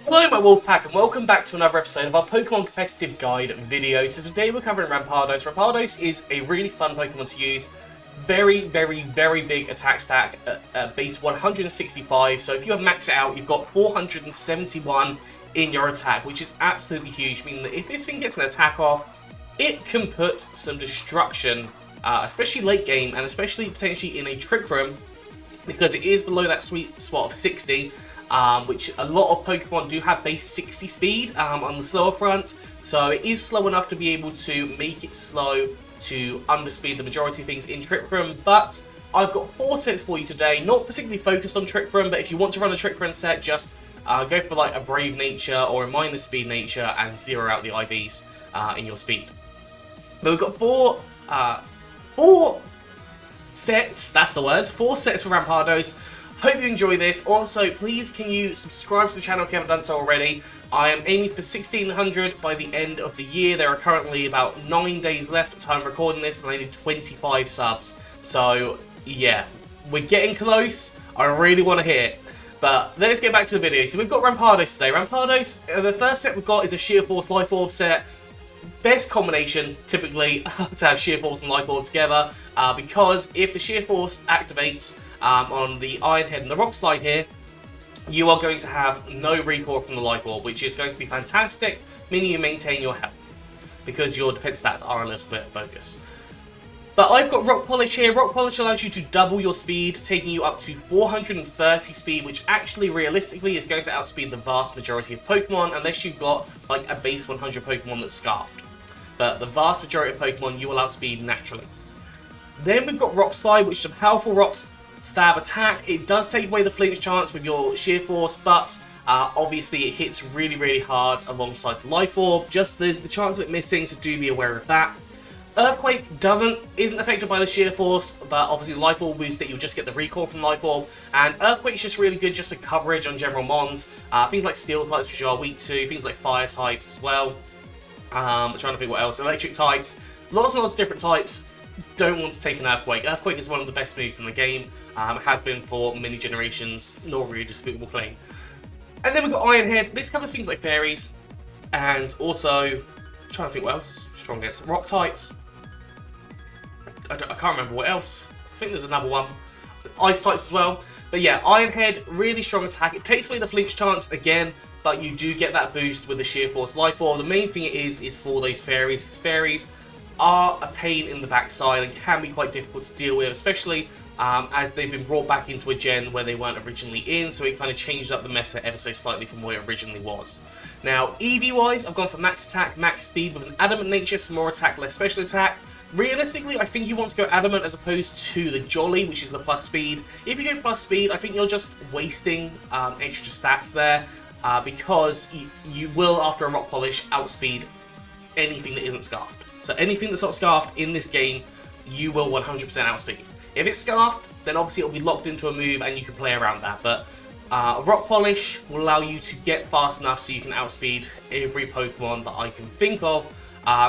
Hello my Wolfpack and welcome back to another episode of our Pokemon Competitive Guide video. So today we're covering Rampardos. Rampardos is a really fun Pokemon to use. Very big attack stack at base 165. So if you have maxed it out, you've got 471 in your attack, which is absolutely huge. Meaning that if this thing gets an attack off, it can put some destruction, especially late game and especially potentially in a Trick Room, because it is below that sweet spot of 60. Which a lot of Pokemon do have base 60 speed on the slower front, so it is slow enough to be able to make it slow to underspeed the majority of things in Trick Room. But I've got 4 sets for you today, not particularly focused on Trick Room, but if you want to run a Trick Room set, just go for like a Brave Nature or a Minus Speed Nature and zero out the IVs in your speed. But we've got four sets, that's the word, 4 sets for Rampardos. Hope you enjoy this. Also, please can you subscribe to the channel if you haven't done so already. I am aiming for 1600 by the end of the year. There are currently about 9 days left at the time of recording this, and I need 25 subs. So, yeah, we're getting close. I really want to hit it. But let's get back to the video. So we've got Rampardos today. Rampardos, the first set we've got is a Sheer Force Life Orb set. Best combination, typically, to have Sheer Force and Life Orb together, because if the Sheer Force activates on the Iron Head and the Rock Slide here, you are going to have no recoil from the Life Orb, which is going to be fantastic, meaning you maintain your health, because your defense stats are a little bit bogus. But I've got Rock Polish here. Rock Polish allows you to double your speed, taking you up to 430 speed, which actually, realistically, is going to outspeed the vast majority of Pokemon, unless you've got, like, a base 100 Pokemon that's Scarfed. But the vast majority of Pokemon you will outspeed naturally. Then we've got Rock Slide, which is a powerful Rock Stab attack. It does take away the flinch chance with your Sheer Force, but obviously it hits really hard alongside the Life Orb. Just the chance of it missing, so do be aware of that. Earthquake isn't affected by the Sheer Force, but obviously the Life Orb boost it, you'll just get the recoil from Life Orb. And Earthquake is just really good just for coverage on general mons. Things like Steel types, which you are weak to, things like Fire types as well. I'm trying to think what else. Electric types, lots and lots of different types. Don't want to take an Earthquake. Earthquake is one of the best moves in the game. Has been for many generations. Not really a disputable claim. And then we've got Iron Head. This covers things like fairies, and also I'm trying to think what else is strong against rock types. I can't remember what else. I think there's another one. Ice types as well. But yeah, Iron Head, really strong attack. It takes away the flinch chance again, but you do get that boost with the Sheer Force Life Orb. The main thing it is for those fairies, because fairies are a pain in the backside and can be quite difficult to deal with, especially as they've been brought back into a gen where they weren't originally in, so it kind of changed up the meta ever so slightly from where it originally was. Now, EV-wise, I've gone for max attack, max speed with an Adamant nature, some more attack, less special attack. Realistically, I think you want to go Adamant as opposed to the Jolly, which is the plus speed. If you go plus speed, I think you're just wasting extra stats there, because you will, after a Rock Polish, outspeed anything that isn't Scarfed. So anything that's not Scarfed in this game, you will 100% outspeed. If it's Scarfed, then obviously it'll be locked into a move and you can play around that. But Rock Polish will allow you to get fast enough so you can outspeed every Pokemon that I can think of,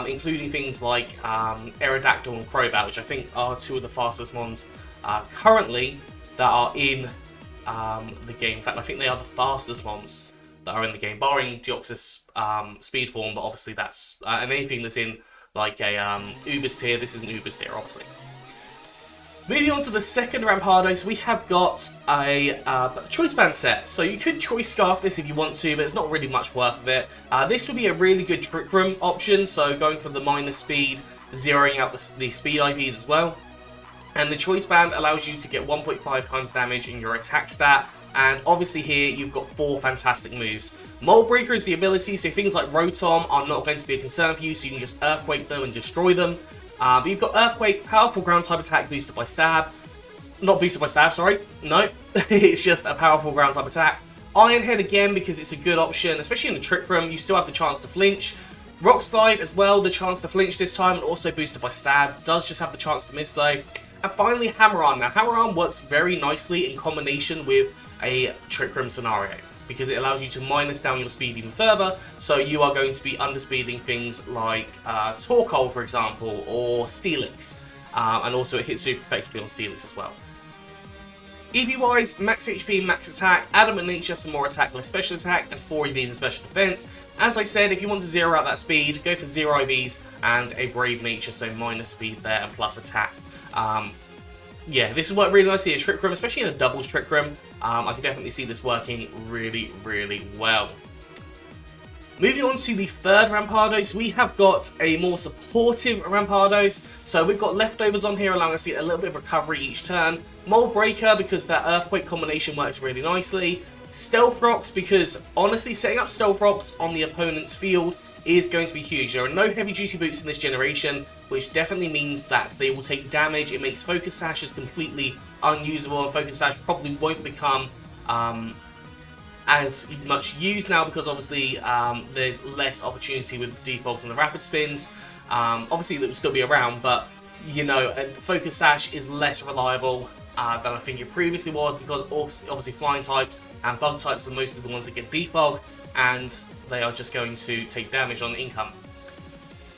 including things like Aerodactyl and Crobat, which I think are 2 of the fastest ones currently that are in the game. In fact, I think they are the fastest ones that are in the game, barring Deoxys speed form, but obviously that's and anything that's in like a Ubers tier. This isn't Ubers tier, obviously. Moving on to the second Rampardos, we have got a Choice Band set. So you could Choice Scarf this if you want to, but it's not really much worth of it. This would be a really good Trick Room option, so going for the minus speed, zeroing out the speed IVs as well. And the Choice Band allows you to get 1.5 times damage in your attack stat. And obviously here, you've got 4 fantastic moves. Mold Breaker is the ability, so things like Rotom are not going to be a concern for you, so you can just Earthquake them and destroy them. But you've got Earthquake, powerful ground type attack boosted by Stab. Not boosted by Stab, sorry. No, it's just a powerful ground type attack. Iron Head again, because it's a good option, especially in the Trick Room. You still have the chance to flinch. Rock Slide as well, the chance to flinch this time, and also boosted by Stab. Does just have the chance to miss though. And finally, Hammer Arm. Now, Hammer Arm works very nicely in combination with a Trick Room scenario, because it allows you to minus down your speed even further, so you are going to be underspeeding things like Torkoal, for example, or Steelix, and also it hits super effectively on Steelix as well. EV-wise, max HP, max attack, adamant nature, some more attack, less special attack, and 4 EVs and special defense. As I said, if you want to zero out that speed, go for 0 EVs and a brave nature, so minus speed there and plus attack. Yeah, this has worked really nicely in a trick room, especially in a doubles trick room. I can definitely see this working really, really well. Moving on to the third Rampardos, we have got a more supportive Rampardos. So we've got leftovers on here, allowing us to get a little bit of recovery each turn. Mold Breaker, because that Earthquake combination works really nicely. Stealth Rocks, because honestly, setting up Stealth Rocks on the opponent's field is going to be huge. There are no heavy duty boots in this generation, which definitely means that they will take damage. It makes Focus Sashes completely unusable. Focus Sash probably won't become as much used now, because obviously there's less opportunity with the defaults and the rapid spins. Obviously that will still be around, but you know, Focus Sash is less reliable than I think it previously was, because obviously flying types and bug types are mostly the ones that get defog, and they are just going to take damage on income.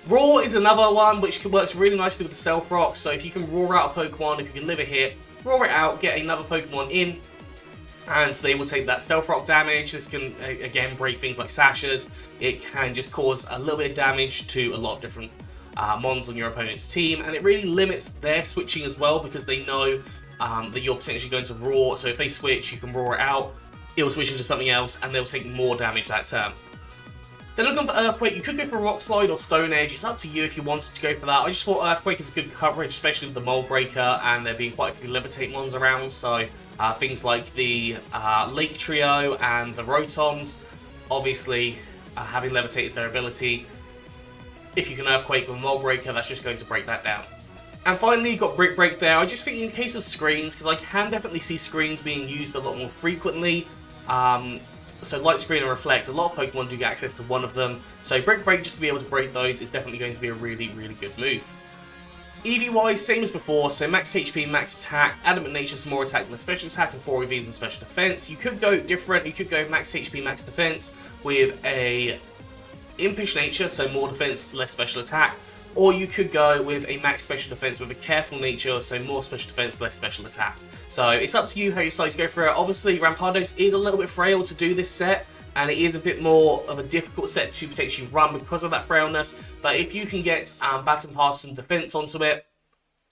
Raw is another one which works really nicely with the Stealth Rock, so if you can raw out a Pokemon, if you can live a hit, raw it out, get another Pokemon in, and they will take that Stealth Rock damage. This can, again, break things like Sashes. It can just cause a little bit of damage to a lot of different mons on your opponent's team, and it really limits their switching as well, because they know that you're potentially going to raw, so if they switch, you can raw it out, it will switch into something else, and they'll take more damage that turn. Then looking for Earthquake, you could go for Rock Slide or Stone Edge. It's up to you if you wanted to go for that. I just thought Earthquake is a good coverage, especially with the Mold Breaker, and there being quite a few Levitate ones around, so things like the Lake Trio and the Rotons, obviously having Levitate is their ability. If you can Earthquake with Mold Breaker, that's just going to break that down. And finally, you've got Brick Break there. I just think in case of screens, because I can definitely see screens being used a lot more frequently. So Light Screen and Reflect, a lot of Pokemon do get access to one of them. So Brick Break, just to be able to break those, is definitely going to be a really, really good move. EV-wise, same as before, so max HP, max attack, adamant nature, some more attack, less special attack, and 4 EVs and special defense. You could go different, you could go max HP, max defense with a impish nature, so more defense, less special attack. Or you could go with a max special defense with a careful nature, so more special defense, less special attack. So it's up to you how you decide to go for it. Obviously, Rampardos is a little bit frail to do this set, and it is a bit more of a difficult set to potentially run because of that frailness. But if you can get Baton Pass and defense onto it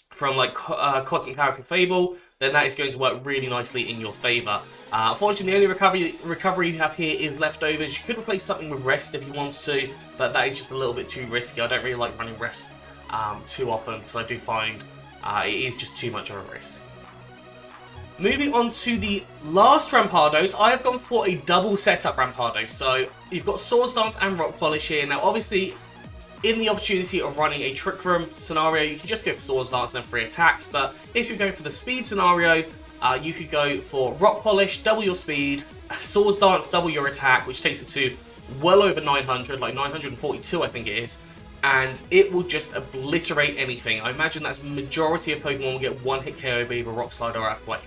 from like Cosmic Power Fable, then that is going to work really nicely in your favour. Unfortunately, the only recovery you have here is leftovers. You could replace something with rest if you wanted to, but that is just a little bit too risky. I don't really like running rest too often, because I do find it is just too much of a risk. Moving on to the last Rampardos, I have gone for a double setup Rampardos. So you've got Swords Dance and Rock Polish here. Now obviously, in the opportunity of running a Trick Room scenario, you can just go for Swords Dance and then 3 attacks, but if you're going for the speed scenario, you could go for Rock Polish, double your speed, Swords Dance, double your attack, which takes it to well over 900, like 942 I think it is, and it will just obliterate anything. I imagine that's the majority of Pokemon will get one hit KO by either Rock Slide or Earthquake,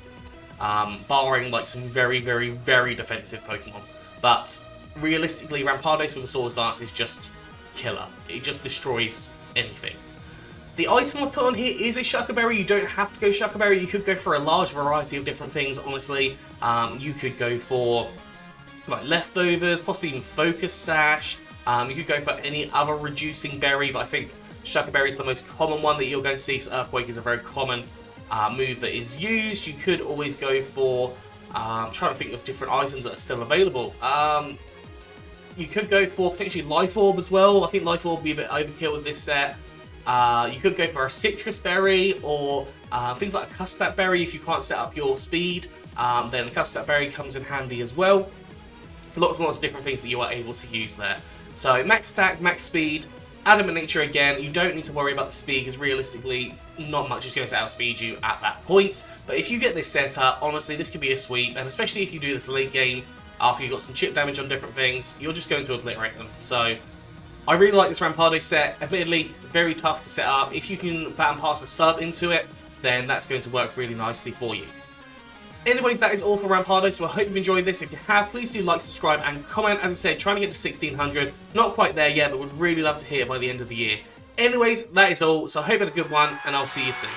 barring like some very, very, very defensive Pokemon. But realistically, Rampardos with the Swords Dance is just killer. It just destroys anything. The item I put on here is a Shuckerberry. You don't have to go Shuckerberry. You could go for a large variety of different things, honestly. You could go for like leftovers, possibly even Focus Sash. You could go for any other reducing berry, but I think Shuckerberry is the most common one that you're going to see, because Earthquake is a very common move that is used. You could always go for, I'm trying to think of different items that are still available. You could go for potentially Life Orb as well. I think Life Orb would be a bit overkill with this set. You could go for a Citrus Berry, or things like a Custap Berry if you can't set up your speed. Then the Custap Berry comes in handy as well. Lots and lots of different things that you are able to use there. So max attack, max speed, adamant nature again. You don't need to worry about the speed, because realistically not much is going to outspeed you at that point. But if you get this set up, honestly this could be a sweep, and especially if you do this late game, after you've got some chip damage on different things, you're just going to obliterate them. So I really like this Rampardos set. Admittedly, very tough to set up. If you can Baton Pass a sub into it, then that's going to work really nicely for you. Anyways, that is all for Rampardos, so I hope you've enjoyed this. If you have, please do like, subscribe, and comment. As I said, trying to get to 1600. Not quite there yet, but would really love to hit it by the end of the year. Anyways, that is all, so I hope you had a good one, and I'll see you soon.